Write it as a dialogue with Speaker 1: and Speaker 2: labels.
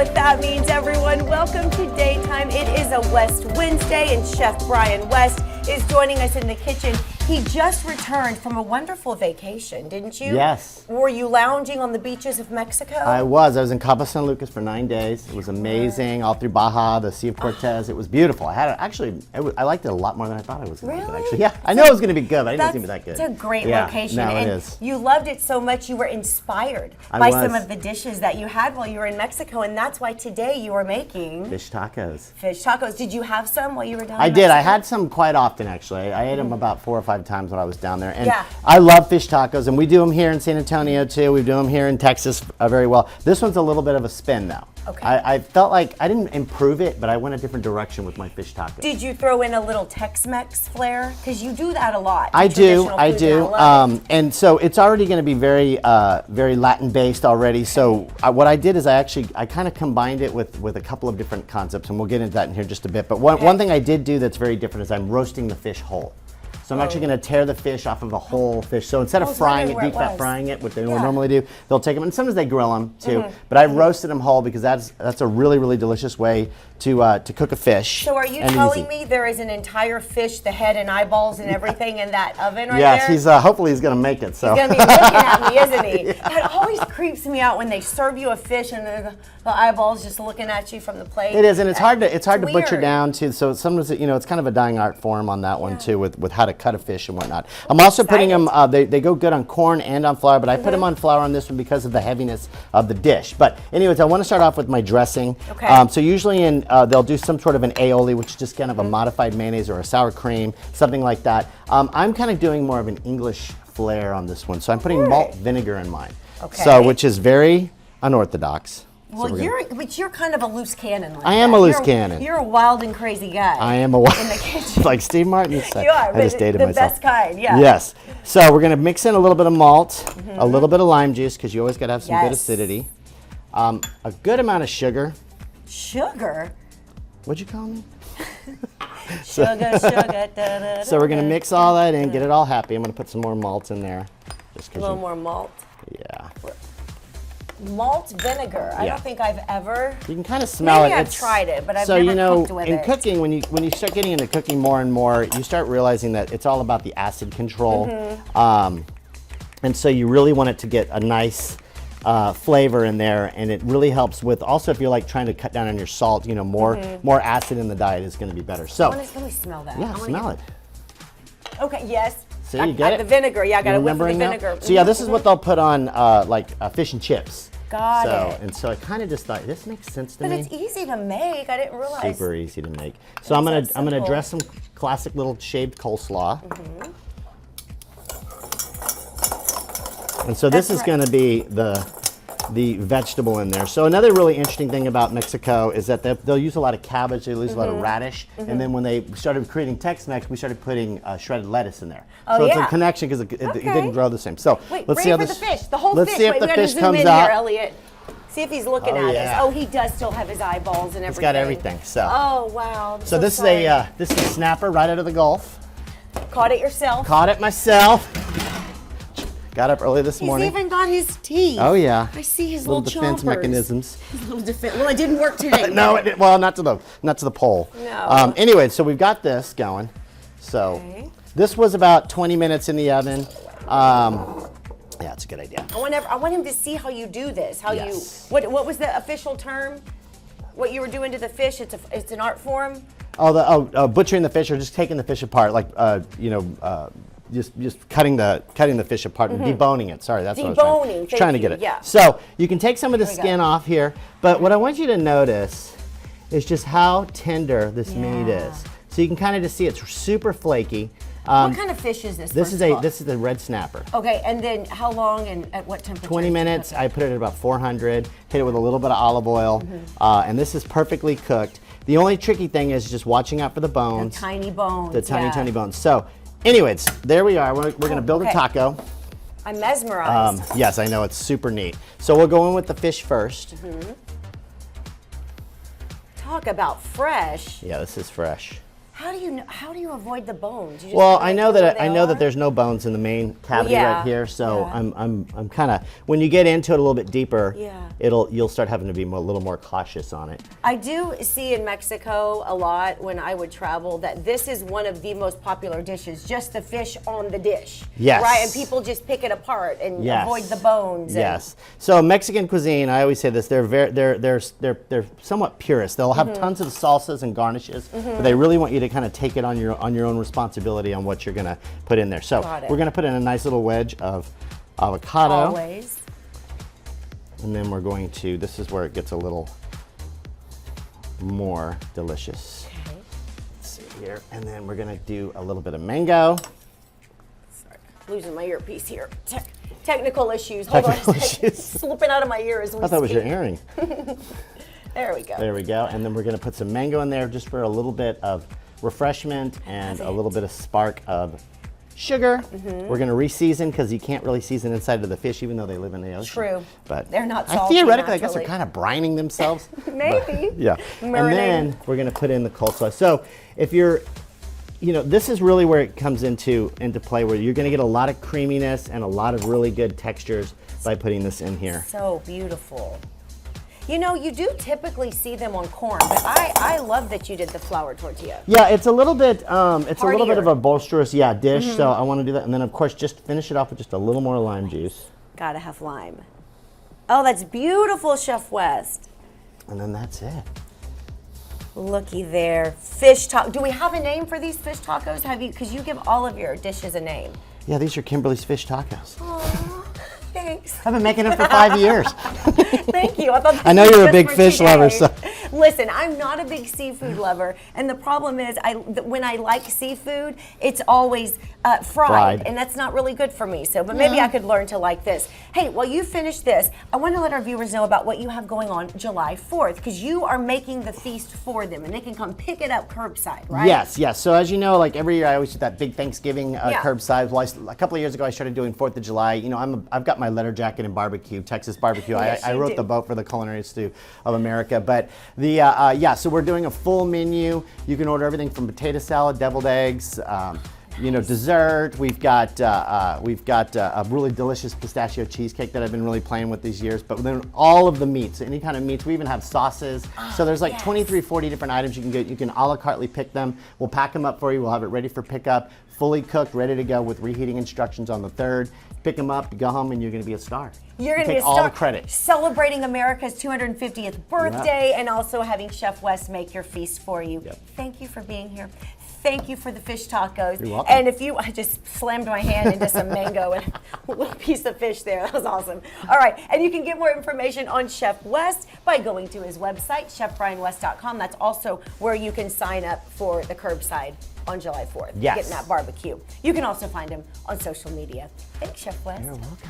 Speaker 1: what that means, everyone. Welcome to Daytime. It is a West Wednesday, and Chef Brian West is joining us in the kitchen. He just returned from a wonderful vacation, didn't you?
Speaker 2: Yes.
Speaker 1: Were you lounging on the beaches of Mexico?
Speaker 2: I was in Cabo San Lucas for 9 days. It was amazing, all through Baja, the Sea of Cortez. It was beautiful. I liked it a lot more than I thought I was going to like it, actually. Yeah, I know it was going to be good, but I didn't think it was going to be that good.
Speaker 1: It's a great
Speaker 2: yeah,
Speaker 1: location.
Speaker 2: No,
Speaker 1: and
Speaker 2: it is.
Speaker 1: You loved it so much you were inspired by some of the dishes that you had while you were in Mexico, and that's why today you are making
Speaker 2: Fish tacos.
Speaker 1: Fish tacos. Did you have some while you were down
Speaker 2: I
Speaker 1: in
Speaker 2: did.
Speaker 1: Mexico?
Speaker 2: I had some quite often, actually. I ate them about 4 or 5 times when I was down there. And
Speaker 1: Yeah.
Speaker 2: I love fish tacos, and we do them here in San Antonio, too. We do them here in Texas very well. This one's a little bit of a spin, though.
Speaker 1: Okay.
Speaker 2: I felt like I didn't improve it, but I went a different direction with my fish tacos.
Speaker 1: Did you throw in a little Tex-Mex flair? Because you do that a lot.
Speaker 2: I do.
Speaker 1: And
Speaker 2: And so it's already going to be very, very Latin-based already. So what I did is I kind of combined it with a couple of different concepts, and we'll get into that in here just a bit. But one thing I did do that's very different is I'm roasting the fish whole. So I'm actually going to tear the fish off of a whole fish. So instead of frying it, deep fat frying it, what they would normally do, they'll take them, and sometimes they grill them too. But I roasted them whole because that's a really, really delicious way to cook a fish.
Speaker 1: So are you telling me there is an entire fish, the head and eyeballs and everything in that oven right
Speaker 2: yes,
Speaker 1: there?
Speaker 2: he's hopefully he's going to make it. So.
Speaker 1: He's going to be looking at me, isn't he? Yeah. That always creeps me out when they serve you a fish and the eyeballs just looking at you from the plate.
Speaker 2: It is, and it's hard to
Speaker 1: weird.
Speaker 2: butcher down too. So sometimes it's kind of a dying art form on that one too, with how to cut a fish and whatnot. I'm also putting them. They go good on corn and on flour, but I put them on flour on this one because of the heaviness of the dish. But anyways, I want to start off with my dressing.
Speaker 1: Okay.
Speaker 2: So usually they'll do some sort of an aioli, which is just kind of a modified mayonnaise or a sour cream, something like that. I'm kind of doing more of an English flair on this one, so I'm putting malt vinegar in mine.
Speaker 1: Okay.
Speaker 2: So which is very unorthodox.
Speaker 1: Well, you're kind of a loose cannon. Like
Speaker 2: I am
Speaker 1: that.
Speaker 2: a loose cannon.
Speaker 1: You're a wild and crazy guy.
Speaker 2: I am a wild
Speaker 1: in the kitchen.
Speaker 2: like Steve Martin.
Speaker 1: You are.
Speaker 2: I just dated
Speaker 1: the
Speaker 2: myself.
Speaker 1: best kind. Yeah.
Speaker 2: Yes. So we're gonna mix in a little bit of malt, a little bit of lime juice because you always gotta have some good acidity, a good amount of sugar.
Speaker 1: Sugar.
Speaker 2: What'd you call me?
Speaker 1: Sugar.
Speaker 2: So we're gonna mix all that in, get it all happy. I'm gonna put some more malt in there. Just
Speaker 1: a little more malt.
Speaker 2: Yeah.
Speaker 1: Malt vinegar. I don't think I've ever.
Speaker 2: You can kind of smell it.
Speaker 1: Maybe I've tried it, but I've
Speaker 2: so
Speaker 1: never cooked with
Speaker 2: in
Speaker 1: it.
Speaker 2: cooking, when you start getting into cooking more and more, you start realizing that it's all about the acid control, and so you really want it to get a nice flavor in there, and it really helps with also if you're like trying to cut down on your salt. More acid in the diet is going to be better. So
Speaker 1: let me smell that.
Speaker 2: yeah, smell it.
Speaker 1: Okay. Yes.
Speaker 2: See, you get it?
Speaker 1: The vinegar. Yeah, I got to whip the
Speaker 2: Remembering now?
Speaker 1: vinegar.
Speaker 2: So yeah, this is what they'll put on like fish and chips.
Speaker 1: Got it.
Speaker 2: And so I kind of just thought this makes sense to
Speaker 1: But
Speaker 2: me.
Speaker 1: it's easy to make. I didn't realize.
Speaker 2: Super easy to make. So I'm gonna dress some classic little shaved coleslaw. And so this is gonna be the vegetable in there. So another really interesting thing about Mexico is that they'll use a lot of cabbage, they use a lot of radish, and then when they started creating Tex-Mex, we started putting shredded lettuce in there. So it's a connection because it didn't grow the same. So
Speaker 1: wait,
Speaker 2: let's see how
Speaker 1: the
Speaker 2: this.
Speaker 1: fish. The whole
Speaker 2: let's
Speaker 1: fish.
Speaker 2: see if
Speaker 1: Wait,
Speaker 2: the
Speaker 1: we gotta
Speaker 2: fish
Speaker 1: zoom
Speaker 2: comes
Speaker 1: in
Speaker 2: out.
Speaker 1: here, Elliot. See if he's looking at us. Oh, he does still have his eyeballs and everything.
Speaker 2: He's got everything. So.
Speaker 1: Oh wow.
Speaker 2: So this is a snapper right out of the Gulf.
Speaker 1: Caught it yourself.
Speaker 2: Caught it myself. Got up early this morning.
Speaker 1: He's even got his teeth.
Speaker 2: Oh yeah.
Speaker 1: I see his
Speaker 2: little
Speaker 1: little
Speaker 2: defense
Speaker 1: chompers.
Speaker 2: mechanisms.
Speaker 1: His little defense. Well, it didn't work today.
Speaker 2: No, it didn't. Well, not to the pole.
Speaker 1: No.
Speaker 2: Anyway, so we've got this going. So this was about 20 minutes in the oven. Yeah, it's a good idea.
Speaker 1: I want him to see how you do this. How
Speaker 2: Yes.
Speaker 1: what was the official term? What you were doing to the fish? It's an art form.
Speaker 2: Butchering the fish or just taking the fish apart, like just cutting the fish apart and deboning it. Sorry, that's what I was trying to get it.
Speaker 1: Yeah.
Speaker 2: So you can take some of the skin off here, but what I want you to notice is just how tender this meat is. So you can kind of just see it's super flaky.
Speaker 1: What kind of fish is this?
Speaker 2: This is the red snapper.
Speaker 1: Okay, and then how long and at what temperature?
Speaker 2: 20 minutes. I put it at about 400. Hit it with a little bit of olive oil, and this is perfectly cooked. The only tricky thing is just watching out for the bones.
Speaker 1: The tiny bones.
Speaker 2: The tiny bones. So, anyways, there we are. We're going to build a taco.
Speaker 1: I'm mesmerized.
Speaker 2: Yes, I know, it's super neat. So we'll go in with the fish first.
Speaker 1: Talk about fresh.
Speaker 2: Yeah, this is fresh.
Speaker 1: How do you avoid the bones? You just
Speaker 2: Well,
Speaker 1: kinda
Speaker 2: I know
Speaker 1: where
Speaker 2: that
Speaker 1: they
Speaker 2: I know that
Speaker 1: are?
Speaker 2: there's no bones in the main cavity
Speaker 1: yeah,
Speaker 2: right here, so
Speaker 1: yeah.
Speaker 2: I'm kind of, when you get into it a little bit deeper,
Speaker 1: Yeah.
Speaker 2: you'll start having to be a little more cautious on it.
Speaker 1: I do see in Mexico a lot when I would travel that this is one of the most popular dishes, just the fish on the dish.
Speaker 2: Yes.
Speaker 1: Right, and people just pick it apart and
Speaker 2: Yes.
Speaker 1: avoid the bones.
Speaker 2: Yes. So Mexican cuisine, I always say this, they're somewhat purist. They'll have
Speaker 1: Mm-hmm.
Speaker 2: tons of salsas and garnishes, but they really want you to kind of take it on your own responsibility on what you're going to put in there. So
Speaker 1: Got it.
Speaker 2: we're going to put in a nice little wedge of avocado,
Speaker 1: Always.
Speaker 2: and then we're going to, this is where it gets a little more delicious.
Speaker 1: Okay.
Speaker 2: Let's see here, and then we're going to do a little bit of mango.
Speaker 1: Sorry, losing my earpiece here. Technical issues. Hold
Speaker 2: Technical
Speaker 1: on a second.
Speaker 2: issues.
Speaker 1: Slipping out of my ear as we
Speaker 2: I thought it was your
Speaker 1: speak.
Speaker 2: earring.
Speaker 1: There we go.
Speaker 2: There we go. And then we're going to put some mango in there just for a little bit of refreshment and a little bit of spark of sugar. We're going to re-season because you can't really season inside of the fish even though they live in the ocean.
Speaker 1: True.
Speaker 2: But
Speaker 1: They're not salty
Speaker 2: theoretically, I guess they're
Speaker 1: naturally.
Speaker 2: kind of brining themselves.
Speaker 1: Maybe.
Speaker 2: Yeah.
Speaker 1: Marinating.
Speaker 2: And then we're going to put in the coleslaw. So if you're, this is really where it comes into play, where you're going to get a lot of creaminess and a lot of really good textures by putting this in here.
Speaker 1: So beautiful. You do typically see them on corn, but I love that you did the flour tortilla.
Speaker 2: Yeah, it's a little bit of
Speaker 1: Heartier.
Speaker 2: a bolsterous, dish. So I want to do that, and then of course just finish it off with just a little more lime juice,
Speaker 1: Gotta have lime. Oh, that's beautiful, Chef West.
Speaker 2: and then that's it.
Speaker 1: Looky there, fish taco. Do we have a name for these fish tacos? Because you give all of your dishes a name.
Speaker 2: Yeah, these are Kimberly's fish tacos.
Speaker 1: Aw, thanks.
Speaker 2: I've been making them for 5 years.
Speaker 1: Thank you. I thought this
Speaker 2: I know
Speaker 1: was
Speaker 2: you're a
Speaker 1: just
Speaker 2: big
Speaker 1: for
Speaker 2: fish
Speaker 1: today.
Speaker 2: lover, so-
Speaker 1: Listen, I'm not a big seafood lover, and the problem is, when I like seafood, it's always fried, and that's not really good for me. So, but maybe I could learn to like this. Hey, while you finish this, I want to let our viewers know about what you have going on July 4th, because you are making the feast for them, and they can come pick it up curbside, right?
Speaker 2: Yes. So as you know, like every year I always do that big Thanksgiving
Speaker 1: Yeah.
Speaker 2: curbside. Well, a couple of years ago I started doing 4th of July. I've got my letter jacket in barbecue, Texas barbecue.
Speaker 1: Yes,
Speaker 2: I
Speaker 1: you
Speaker 2: wrote
Speaker 1: do.
Speaker 2: the book for the Culinary Institute of America. But so we're doing a full menu. You can order everything from potato salad, deviled eggs, dessert. We've got a really delicious pistachio cheesecake that I've been really playing with these years. But then all of the meats, any kind of meats. We even have sauces. So there's like 23, 40 different items you can get. You can a la carte pick them. We'll pack them up for you. We'll have it ready for pickup, fully cooked, ready to go with reheating instructions on the 3rd. Pick them up, you go home, and you're going to be a star.
Speaker 1: You're going to
Speaker 2: Take
Speaker 1: be a
Speaker 2: all
Speaker 1: star.
Speaker 2: the credit.
Speaker 1: Celebrating America's 250th birthday and also having Chef West make your feast for you.
Speaker 2: Yep.
Speaker 1: Thank you for being here. Thank you for the fish tacos.
Speaker 2: You're welcome.
Speaker 1: And I just slammed my hand into some mango and a little piece of fish there. That was awesome. All right. And you can get more information on Chef West by going to his website, chefbrianwest.com. That's also where you can sign up for the curbside on July 4th.
Speaker 2: Yes.
Speaker 1: Getting that barbecue. You can also find him on social media. Thanks, Chef West.
Speaker 2: You're welcome.